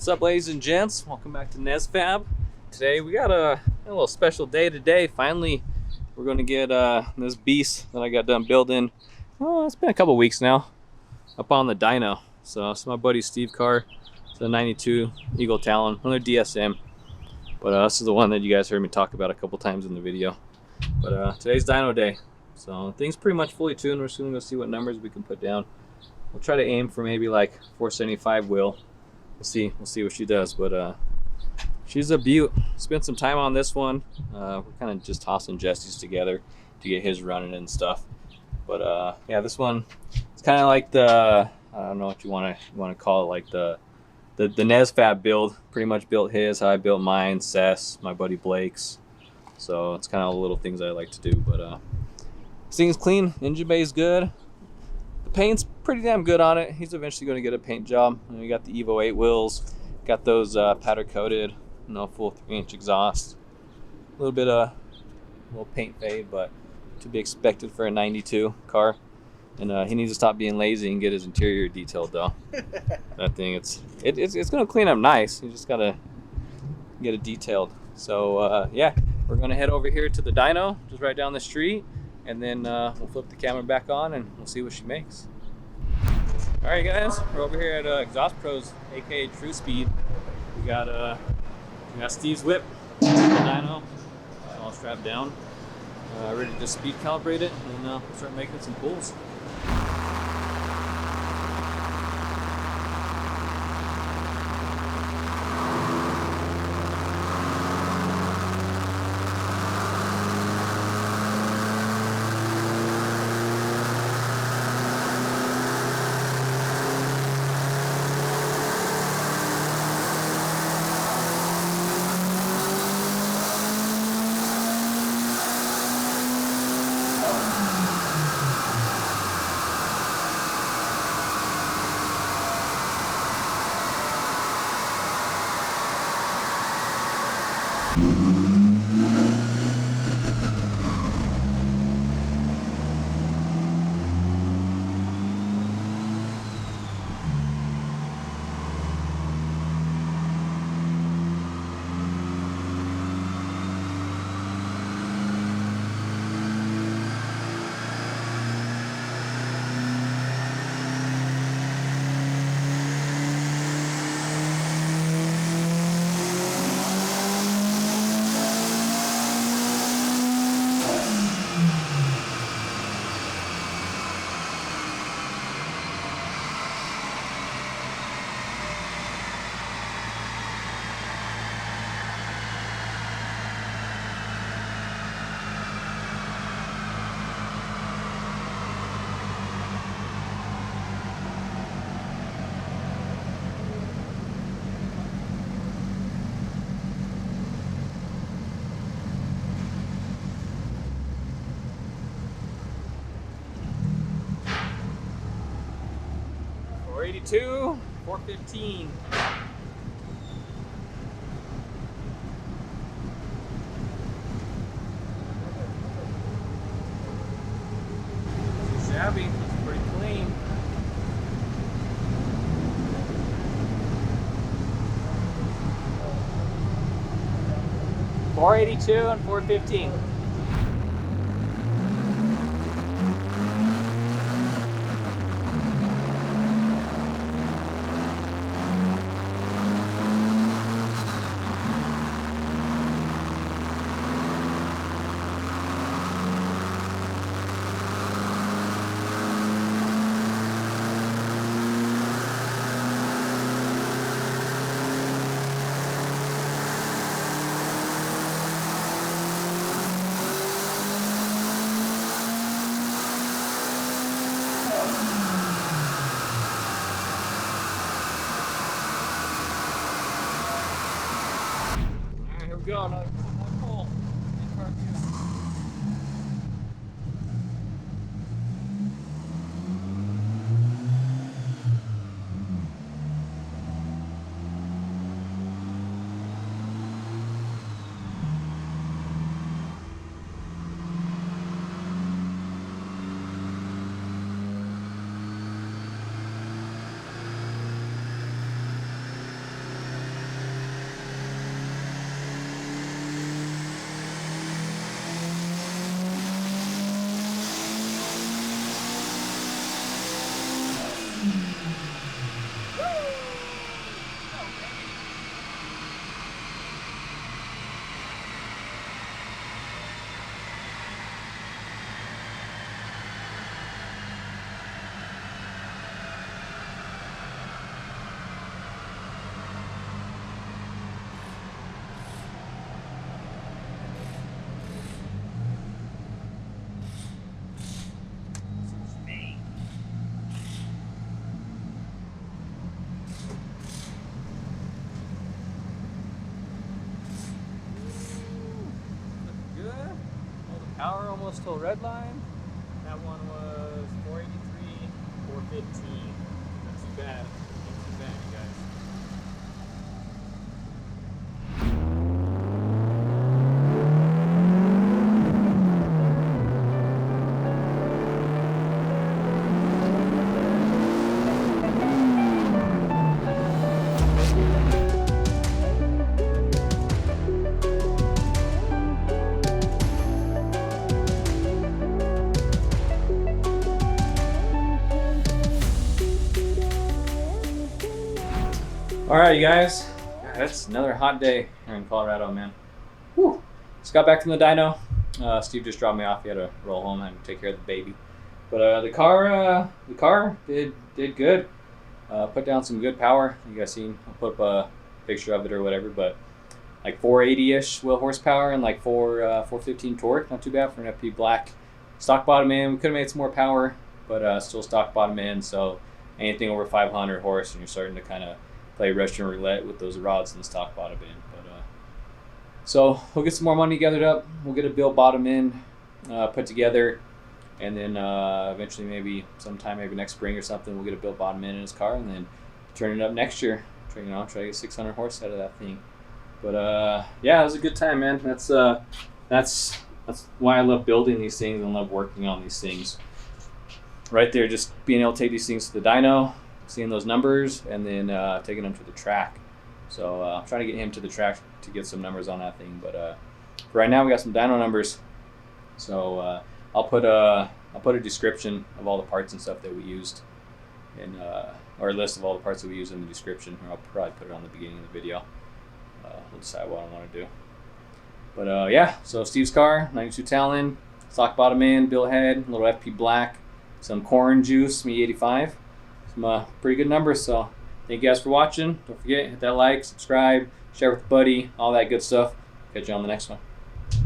What's up, ladies and gents? Welcome back to NesFab. Today we got a little special day today. Finally, we're going to get this beast that I got done building. Oh, it's been a couple weeks now. Up on the dyno. So it's my buddy Steve car. It's a 92 Eagle Talon, another DSM. But this is the one that you guys heard me talk about a couple times in the video. But today's dyno day. So things pretty much fully tuned. We're soon going to see what numbers we can put down. We'll try to aim for maybe like 475 wheel. We'll see what she does, but she's a beaut. Spent some time on this one. We're kind of just tossing Jesse's together to get his running and stuff. But yeah, this one, it's kind of like the, I don't know what you want to call it, like the NesFab build. Pretty much built his, how I built mine, Seth's, my buddy Blake's. So it's kind of all the little things I like to do. But this thing's clean. Engine bay is good. The paint's pretty damn good on it. He's eventually going to get a paint job. And we got the Evo 8 wheels. Got those powder coated, full 3-inch exhaust. A little bit of little paint fade, but to be expected for a 92 car. And he needs to stop being lazy and get his interior detailed though. That thing, it's going to clean up nice. You just got to get it detailed. So yeah, we're going to head over here to the dyno, just right down the street. And then we'll flip the camera back on and we'll see what she makes. All right, guys, we're over here at Exhaust Pros, aka True Speed. We got Steve's whip, the dyno, all strapped down, ready to speed calibrate it, and we'll start making some pulls. .482, 415. Shabby, it's pretty clean. .482 and 415. Go, another pull. Power almost till red line. That one was 483, 415. Not too bad. Not too bad, you guys. All right, you guys. That's another hot day here in Colorado, man. Whew. Just got back from the dyno. Steve just dropped me off. He had to roll home and take care of the baby. But the car did good. Put down some good power. You guys seen? I'll put up a picture of it or whatever. But like 480-ish wheel horsepower and like 415 torque. Not too bad for an FP black. Stock bottom end. We could have made some more power, but still stock bottom end. So anything over 500 horse, and you're starting to kind of play Russian roulette with those rods in the stock bottom end. But so we'll get some more money gathered up. We'll get a build bottom end put together, and then eventually, maybe sometime, maybe next spring or something, we'll get a build bottom end in his car, and then turn it up next year. Try to get 600 horse out of that thing. But yeah, it was a good time, man. That's why I love building these things and love working on these things. Right there, just being able to take these things to the dyno, seeing those numbers, and then taking them to the track. So I'm trying to get him to the track to get some numbers on that thing. But for right now, we got some dyno numbers. So I'll put a description of all the parts and stuff that we used, and or a list of all the parts that we used in the description. Or I'll probably put it on the beginning of the video. We'll decide what I want to do. But yeah, so Steve's car, 92 Talon, stock bottom end, bill head, a little FP black, some corn juice, me 85. Some pretty good numbers. So thank you guys for watching. Don't forget, hit that like, subscribe, share with a buddy, all that good stuff. Catch you on the next one.